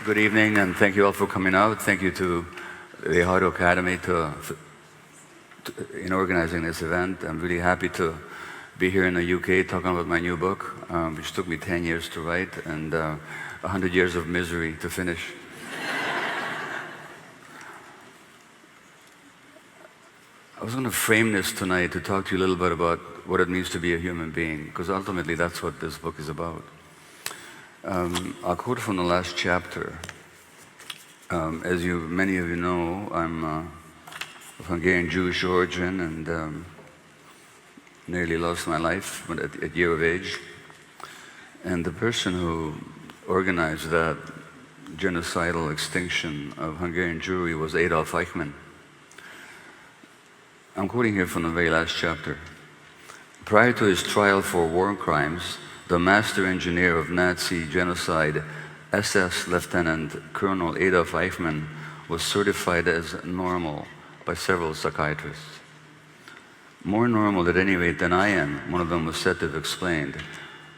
Good evening, and thank you all for coming out. Thank you to the Hardo Academy in organizing this event. I'm really happy to be here in the UK talking about my new book, which took me 10 years to write and 100 years of misery to finish. I was going to frame this tonight to talk to you a little bit about what it means to be a human being, because ultimately that's what this book is about. I'll quote from the last chapter. As many of you know, I'm of Hungarian Jewish origin and nearly lost my life at year of age. And the person who organized that genocidal extinction of Hungarian Jewry was Adolf Eichmann. I'm quoting here from the very last chapter. Prior to his trial for war crimes, the master engineer of Nazi genocide, SS Lieutenant Colonel Adolf Eichmann, was certified as normal by several psychiatrists. More normal at any rate than I am, one of them was said to have explained,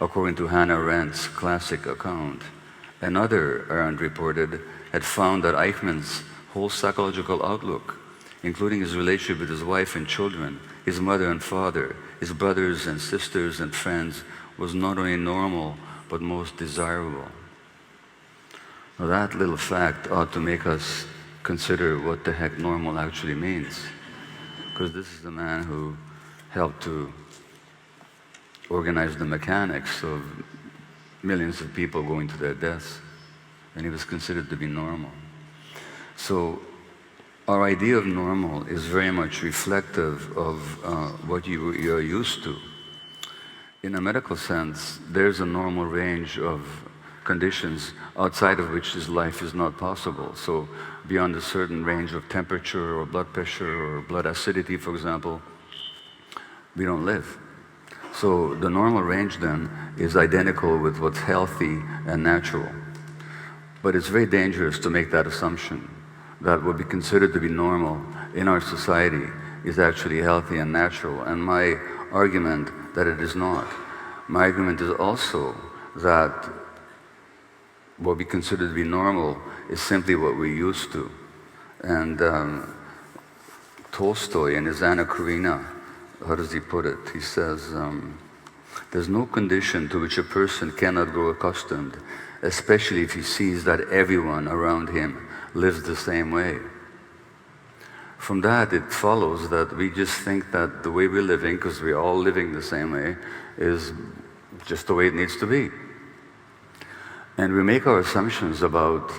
according to Hannah Arendt's classic account. Another, Arendt reported, had found that Eichmann's whole psychological outlook, including his relationship with his wife and children, his mother and father, his brothers and sisters and friends, was not only normal, but most desirable. Now that little fact ought to make us consider what the heck normal actually means. Because this is the man who helped to organize the mechanics of millions of people going to their deaths. And he was considered to be normal. So our idea of normal is very much reflective of what you're used to. In a medical sense, there's a normal range of conditions outside of which this life is not possible. So beyond a certain range of temperature or blood pressure or blood acidity, for example, we don't live. So the normal range then is identical with what's healthy and natural. But it's very dangerous to make that assumption that what we consider to be normal in our society is actually healthy and natural. And my argument that it is not. My argument is also that what we consider to be normal is simply what we're used to. And Tolstoy in his Anna Karenina, how does he put it? He says, there's no condition to which a person cannot grow accustomed, especially if he sees that everyone around him lives the same way. From that, it follows that we just think that the way we're living, because we're all living the same way, is just the way it needs to be. And we make our assumptions about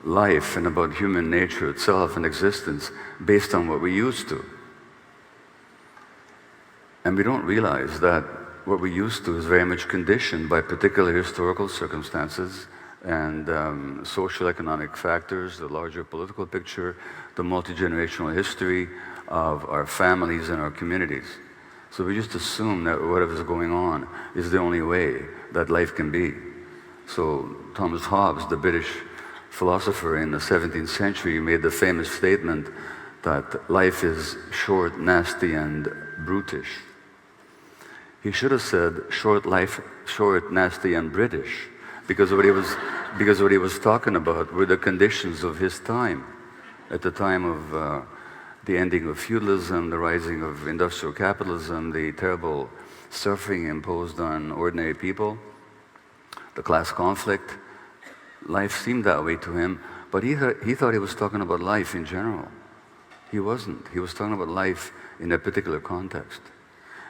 life and about human nature itself and existence based on what we're used to. And we don't realize that what we're used to is very much conditioned by particular historical circumstances and social economic factors, the larger political picture, the multi-generational history of our families and our communities. So we just assume that whatever's going on is the only way that life can be. So Thomas Hobbes, the British philosopher in the 17th century, made the famous statement that life is short, nasty, and brutish. He should have said short life, short, nasty, and British, because what he was talking about were the conditions of his time. At the time of the ending of feudalism, the rising of industrial capitalism, the terrible suffering imposed on ordinary people, the class conflict, life seemed that way to him, but he thought he was talking about life in general. He wasn't. He was talking about life in a particular context.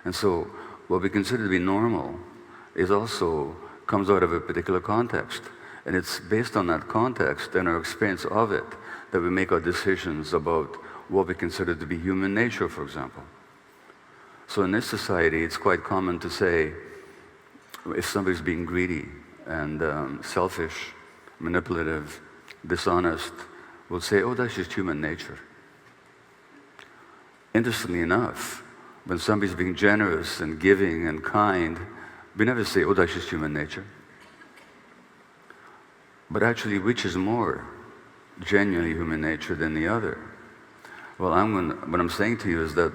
And so what we consider to be normal comes out of a particular context. And it's based on that context and our experience of it that we make our decisions about what we consider to be human nature, for example. So in this society, it's quite common to say, if somebody's being greedy and selfish, manipulative, dishonest, we'll say, oh, that's just human nature. Interestingly enough, when somebody's being generous and giving and kind, we never say, oh, that's just human nature. But actually, which is more genuinely human nature than the other? Well, what I'm saying to you is that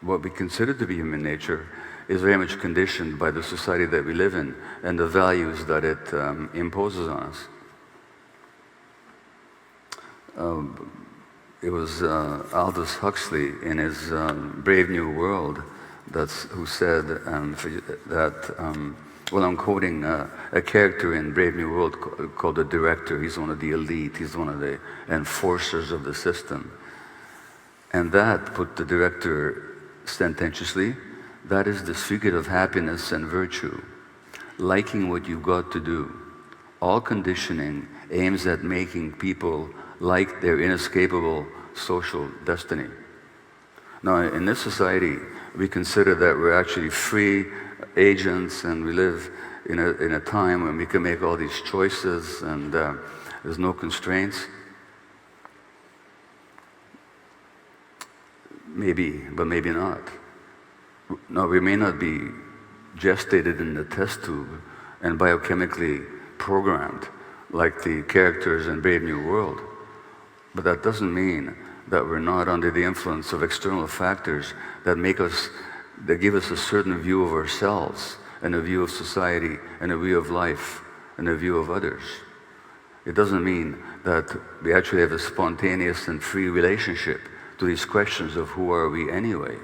what we consider to be human nature is very much conditioned by the society that we live in and the values that it imposes on us. It was Aldous Huxley in his Brave New World who said that, well, I'm quoting a character in Brave New World called the Director. He's one of the elite. He's one of the enforcers of the system. And that put the Director sententiously, that is the secret of happiness and virtue. Liking what you've got to do. All conditioning aims at making people like their inescapable social destiny. Now, in this society, we consider that we're actually free agents and we live in a time when we can make all these choices and there's no constraints. Maybe, but maybe not. No, we may not be gestated in the test tube and biochemically programmed like the characters in Brave New World. But that doesn't mean that we're not under the influence of external factors that give us a certain view of ourselves and a view of society and a view of life and a view of others. It doesn't mean that we actually have a spontaneous and free relationship to these questions of who are we anyway.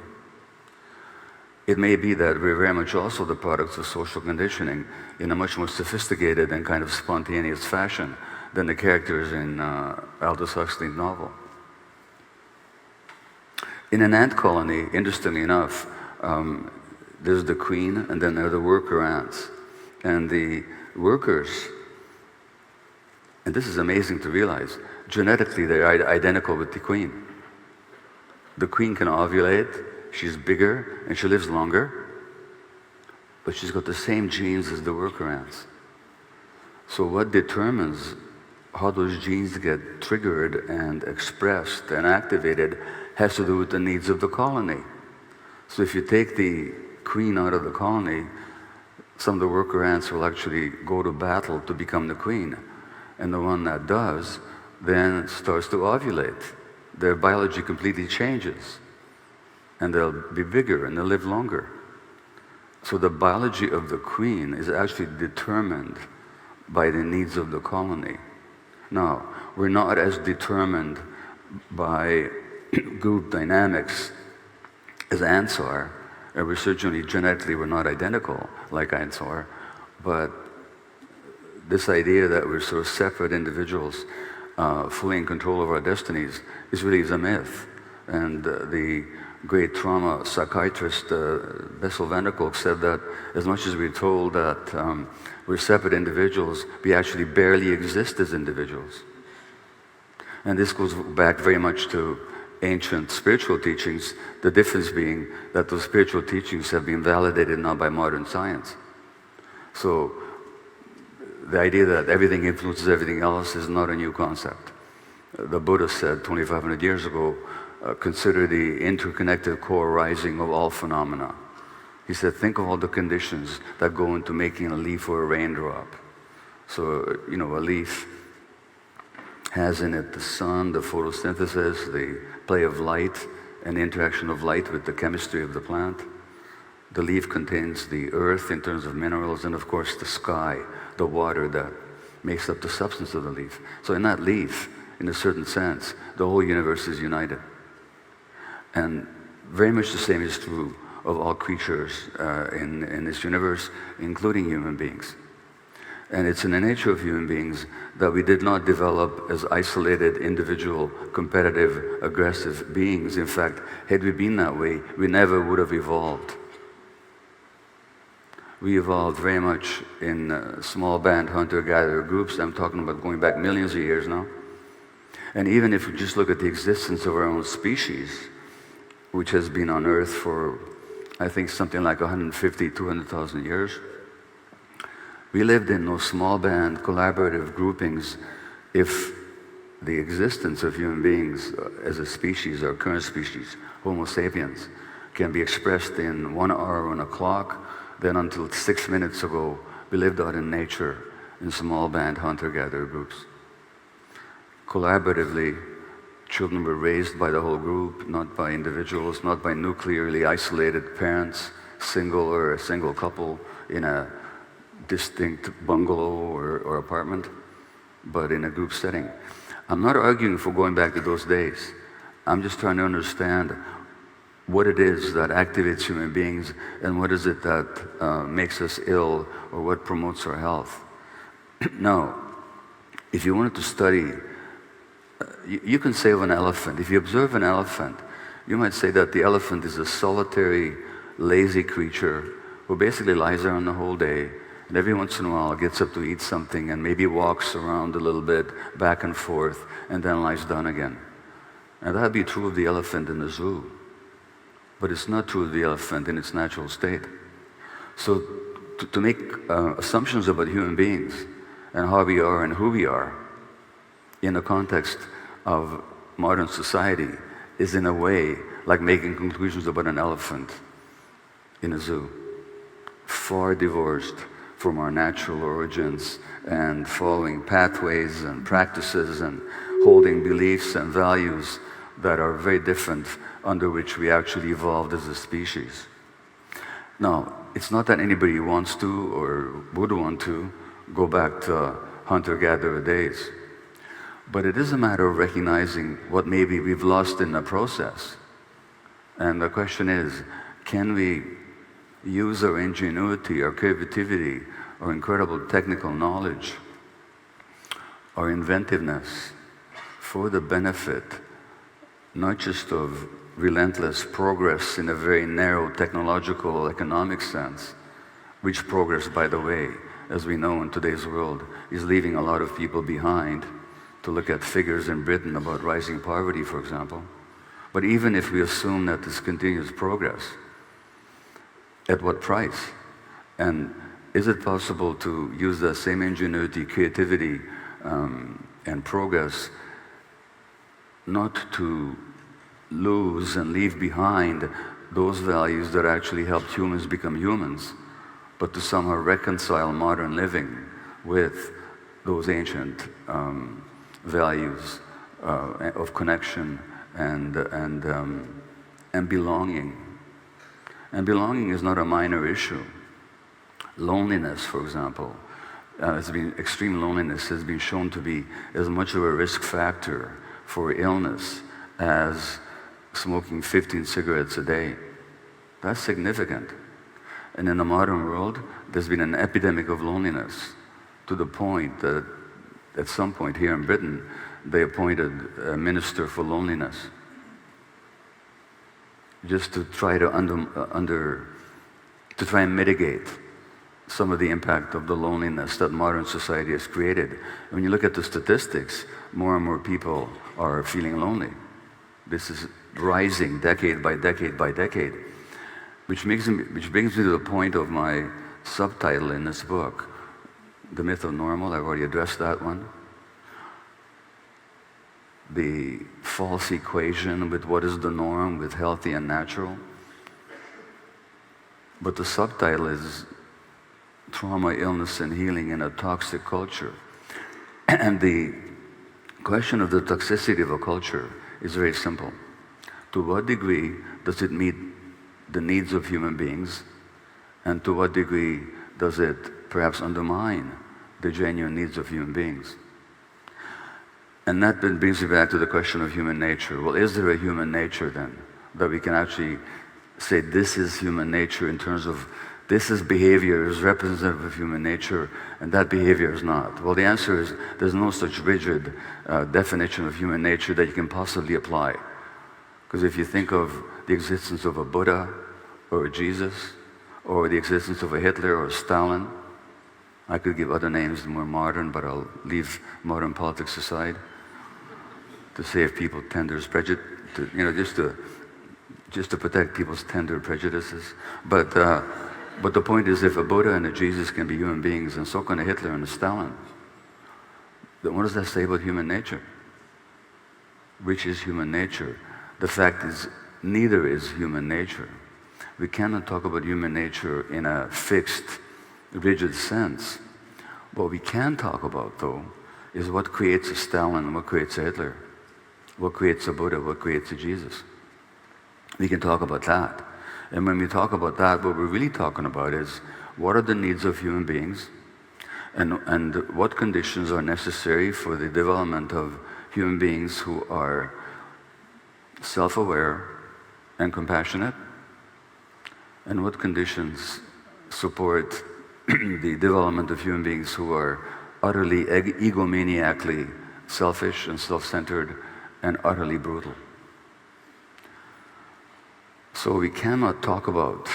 It may be that we're very much also the products of social conditioning in a much more sophisticated and kind of spontaneous fashion than the characters in Aldous Huxley's novel. In an ant colony, interestingly enough, there's the queen and then there are the worker ants. And the workers, and this is amazing to realize, genetically they're identical with the queen. The queen can ovulate, she's bigger, and she lives longer, but she's got the same genes as the worker ants. So what determines how those genes get triggered and expressed and activated has to do with the needs of the colony. So if you take the queen out of the colony, some of the worker ants will actually go to battle to become the queen. And the one that does then starts to ovulate. Their biology completely changes. And they'll be bigger and they'll live longer. So the biology of the queen is actually determined by the needs of the colony. Now, we're not as determined by group dynamics as ants are, and we're certainly genetically we're not identical like ants are, but this idea that we're sort of separate individuals fully in control of our destinies is a myth. And the great trauma psychiatrist Bessel van der Kolk said that as much as we're told that we're separate individuals, we actually barely exist as individuals. And this goes back very much to ancient spiritual teachings, the difference being that those spiritual teachings have been validated now by modern science. So the idea that everything influences everything else is not a new concept. The Buddha said 2,500 years ago, consider the interconnected co-arising of all phenomena. He said, think of all the conditions that go into making a leaf or a raindrop. So, a leaf has in it the sun, the photosynthesis, the play of light, and the interaction of light with the chemistry of the plant. The leaf contains the earth in terms of minerals, and of course the sky, the water that makes up the substance of the leaf. So in that leaf, in a certain sense, the whole universe is united. And very much the same is true of all creatures in this universe, including human beings. And it's in the nature of human beings that we did not develop as isolated, individual, competitive, aggressive beings. In fact, had we been that way, we never would have evolved. We evolved very much in small band hunter-gatherer groups. I'm talking about going back millions of years now. And even if we just look at the existence of our own species, which has been on Earth for, I think, something like 150, 200,000 years, we lived in those small band collaborative groupings if the existence of human beings as a species, our current species, Homo sapiens, can be expressed in 1 hour on a clock, then until 6 minutes ago, we lived out in nature in small band hunter-gatherer groups. Collaboratively, children were raised by the whole group, not by individuals, not by nuclearly isolated parents, single or a single couple in a distinct bungalow or apartment, but in a group setting. I'm not arguing for going back to those days. I'm just trying to understand what it is that activates human beings and what is it that makes us ill or what promotes our health. Now, if you wanted to study, you can say of an elephant, if you observe an elephant, you might say that the elephant is a solitary, lazy creature who basically lies around the whole day and every once in a while gets up to eat something and maybe walks around a little bit, back and forth, and then lies down again. And that'd be true of the elephant in the zoo. But it's not true of the elephant in its natural state. So to make assumptions about human beings and how we are and who we are in the context of modern society is in a way like making conclusions about an elephant in a zoo. Far divorced from our natural origins and following pathways and practices and holding beliefs and values that are very different under which we actually evolved as a species. Now, it's not that anybody wants to or would want to go back to hunter-gatherer days, but it is a matter of recognizing what maybe we've lost in the process. And the question is, can we use our ingenuity, our creativity, our incredible technical knowledge, our inventiveness for the benefit not just of relentless progress in a very narrow technological, economic sense, which progress, by the way, as we know in today's world, is leaving a lot of people behind. To look at figures in Britain about rising poverty, for example. But even if we assume that this continues progress, at what price? And is it possible to use the same ingenuity, creativity, and progress not to lose and leave behind those values that actually helped humans become humans, but to somehow reconcile modern living with those ancient values of connection and belonging. And belonging is not a minor issue. Loneliness, for example, extreme loneliness has been shown to be as much of a risk factor for illness as smoking 15 cigarettes a day. That's significant. And in the modern world, there's been an epidemic of loneliness to the point that at some point here in Britain, they appointed a minister for loneliness just to try to try and mitigate some of the impact of the loneliness that modern society has created. And when you look at the statistics, more and more people are feeling lonely. This is rising decade by decade by decade, which brings me to the point of my subtitle in this book, The Myth of Normal. I've already addressed that one. The false equation with what is the norm with healthy and natural. But the subtitle is Trauma, Illness, and Healing in a Toxic Culture. And the question of the toxicity of a culture is very simple. To what degree does it meet the needs of human beings? And to what degree does it perhaps undermine the genuine needs of human beings? And that then brings me back to the question of human nature. Well, is there a human nature then that we can actually say this is human nature in terms of this is behavior is representative of human nature and that behavior is not? Well, the answer is there's no such rigid definition of human nature that you can possibly apply. Because if you think of the existence of a Buddha or a Jesus or the existence of a Hitler or a Stalin, I could give other names more modern, but I'll leave modern politics aside to save people tender prejudice, just to protect people's tender prejudices. But the point is, if a Buddha and a Jesus can be human beings, and so can a Hitler and a Stalin, then what does that say about human nature? Which is human nature? The fact is, neither is human nature. We cannot talk about human nature in a fixed, rigid sense. What we can talk about, though, is what creates a Stalin, what creates a Hitler, what creates a Buddha, what creates a Jesus. We can talk about that. And when we talk about that, what we're really talking about is what are the needs of human beings and what conditions are necessary for the development of human beings who are self-aware and compassionate? And what conditions support the development of human beings who are utterly egomaniacally selfish and self-centered and utterly brutal? So we cannot talk about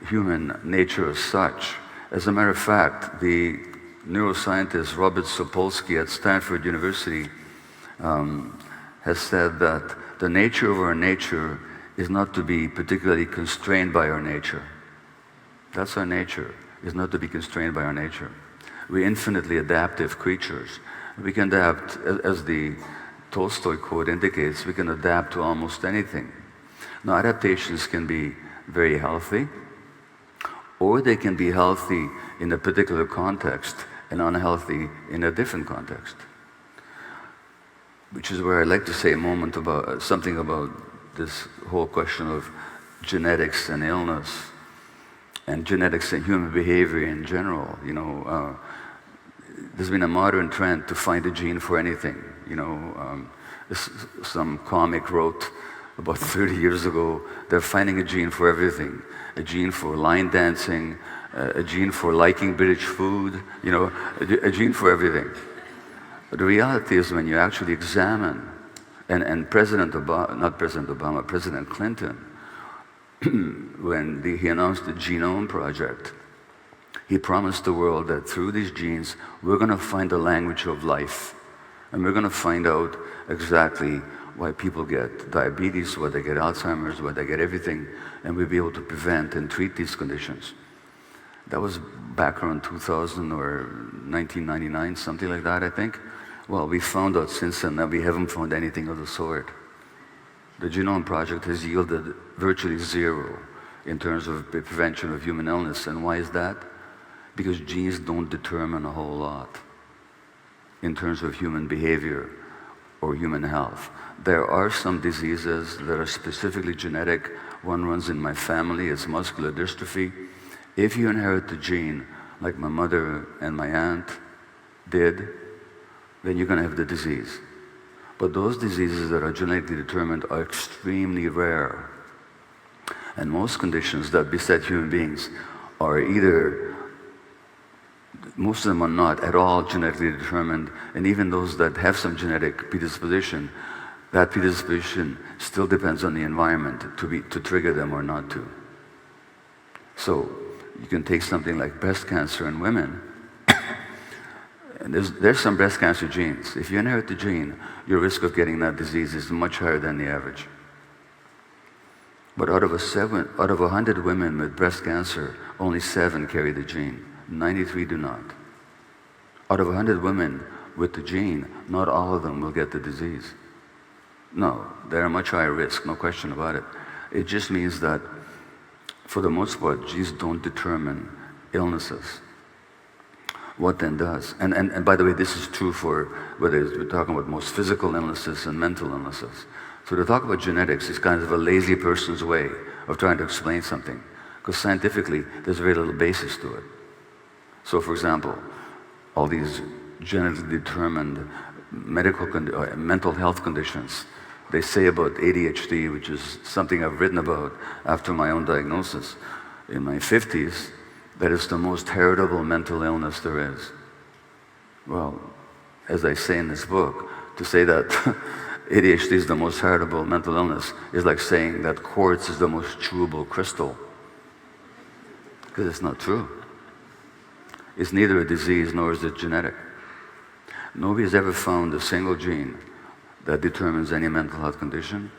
human nature as such. As a matter of fact, the neuroscientist Robert Sapolsky at Stanford University has said that the nature of our nature is not to be particularly constrained by our nature. That's our nature, is not to be constrained by our nature. We're infinitely adaptive creatures. We can adapt, as the Tolstoy quote indicates, we can adapt to almost anything. Now, adaptations can be very healthy, or they can be healthy in a particular context and unhealthy in a different context. Which is where I'd like to say a moment about something about this whole question of genetics and illness, and genetics and human behavior in general. There's been a modern trend to find a gene for anything. Some comic wrote about 30 years ago, they're finding a gene for everything. A gene for line dancing, a gene for liking British food, a gene for everything. But the reality is when you actually examine, and President Clinton, when he announced the Genome Project, he promised the world that through these genes, we're going to find the language of life. And we're going to find out exactly why people get diabetes, why they get Alzheimer's, why they get everything, and we'll be able to prevent and treat these conditions. That was back around 2000 or 1999, something like that, I think. Well, we found out since then that we haven't found anything of the sort. The Genome Project has yielded virtually zero in terms of the prevention of human illness. And why is that? Because genes don't determine a whole lot in terms of human behavior or human health. There are some diseases that are specifically genetic. One runs in my family, it's muscular dystrophy. If you inherit the gene, like my mother and my aunt did, then you're going to have the disease. But those diseases that are genetically determined are extremely rare. And most conditions that beset human beings are either, most of them are not at all genetically determined, and even those that have some genetic predisposition, that predisposition still depends on the environment to trigger them or not to. So you can take something like breast cancer in women, and there's some breast cancer genes. If you inherit the gene, your risk of getting that disease is much higher than the average. But out of 100 women with breast cancer, only 7 carry the gene. 93 do not. Out of 100 women with the gene, not all of them will get the disease. No, they're a much higher risk, no question about it. It just means that, for the most part, genes don't determine illnesses. What then does? And by the way, this is true for whether we're talking about most physical illnesses and mental illnesses. So to talk about genetics is kind of a lazy person's way of trying to explain something, because scientifically, there's very little basis to it. So for example, all these genetically determined mental health conditions, they say about ADHD, which is something I've written about after my own diagnosis in my 50s, that it's the most heritable mental illness there is. Well, as I say in this book, to say that ADHD is the most heritable mental illness is like saying that quartz is the most chewable crystal. Because it's not true. It's neither a disease nor is it genetic. Nobody's ever found a single gene that determines any mental health condition.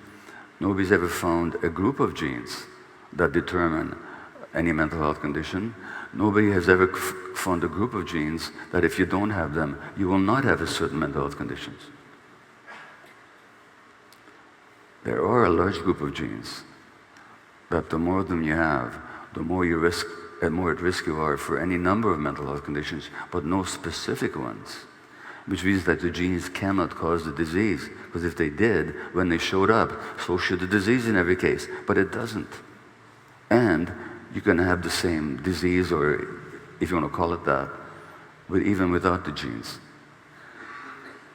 Nobody's ever found a group of genes that determine any mental health condition. Nobody has ever found a group of genes that if you don't have them, you will not have a certain mental health conditions. There are a large group of genes that the more of them you have, the more you risk, and more at risk you are for any number of mental health conditions, but no specific ones. Which means that the genes cannot cause the disease, because if they did, when they showed up, so should the disease in every case, but it doesn't. And you can have the same disease, or if you want to call it that, but even without the genes.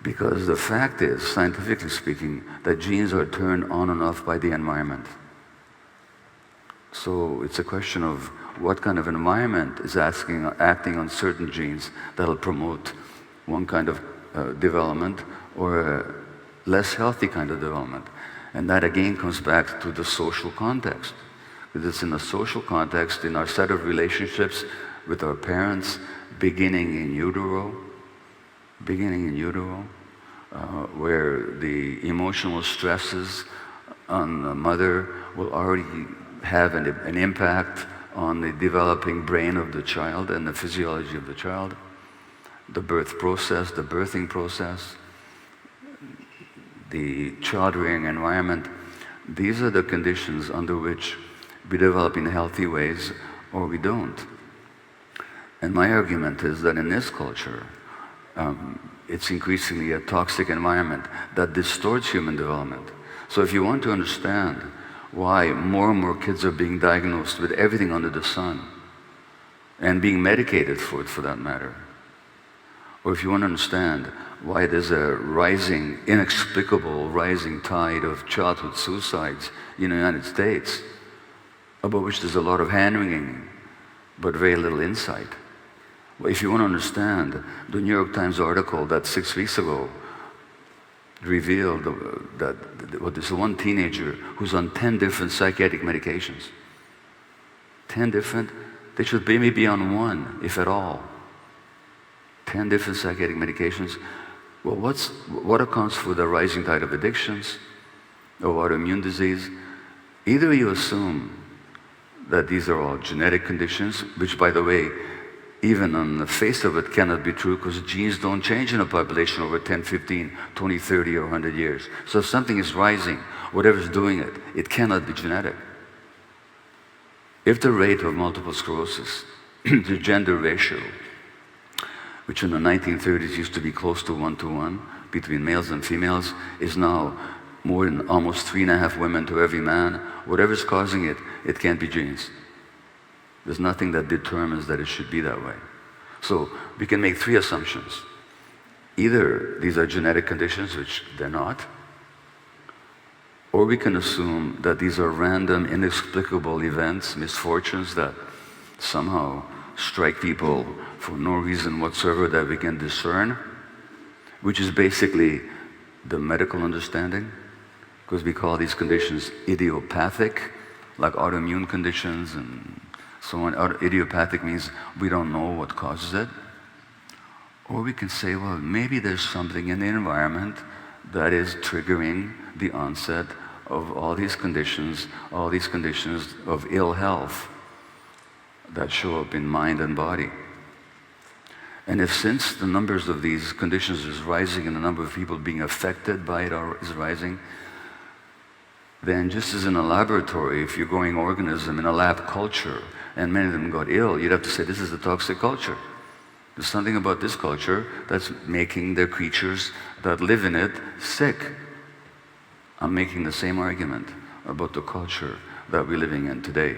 Because the fact is, scientifically speaking, that genes are turned on and off by the environment. So it's a question of what kind of environment is acting on certain genes that'll promote one kind of development or a less healthy kind of development. And that again comes back to the social context. Because it's in the social context, in our set of relationships with our parents, beginning in utero, where the emotional stresses on the mother will already have an impact on the developing brain of the child and the physiology of the child, the birth process, the birthing process, the child-rearing environment. These are the conditions under which we develop in healthy ways or we don't. And my argument is that in this culture, it's increasingly a toxic environment that distorts human development. So if you want to understand why more and more kids are being diagnosed with everything under the sun and being medicated for it, for that matter, or if you want to understand why there's a inexplicable rising tide of childhood suicides in the United States, about which there's a lot of hand-wringing, but very little insight. Well, if you want to understand the New York Times article that 6 weeks ago revealed that there's one teenager who's on 10 different psychiatric medications. 10 different, they should maybe be on one, if at all. 10 different psychiatric medications. Well, what accounts for the rising tide of addictions, of autoimmune disease? Either you assume that these are all genetic conditions, which, by the way, even on the face of it cannot be true, because genes don't change in a population over 10, 15, 20, 30, or 100 years. So if something is rising, whatever's doing it, it cannot be genetic. If the rate of multiple sclerosis, the gender ratio, which in the 1930s used to be close to 1-to-1 between males and females, is now more than almost 3.5 women to every man, whatever's causing it, it can't be genes. There's nothing that determines that it should be that way. So we can make 3 assumptions. Either these are genetic conditions, which they're not, or we can assume that these are random, inexplicable events, misfortunes that somehow strike people for no reason whatsoever that we can discern, which is basically the medical understanding, because we call these conditions idiopathic, like autoimmune conditions and so on. Idiopathic means we don't know what causes it. Or we can say, well, maybe there's something in the environment that is triggering the onset of all these conditions of ill health that show up in mind and body. And if, since the numbers of these conditions is rising and the number of people being affected by it is rising, then just as in a laboratory, if you're growing organism in a lab culture and many of them got ill, you'd have to say, this is a toxic culture. There's something about this culture that's making the creatures that live in it sick. I'm making the same argument about the culture that we're living in today.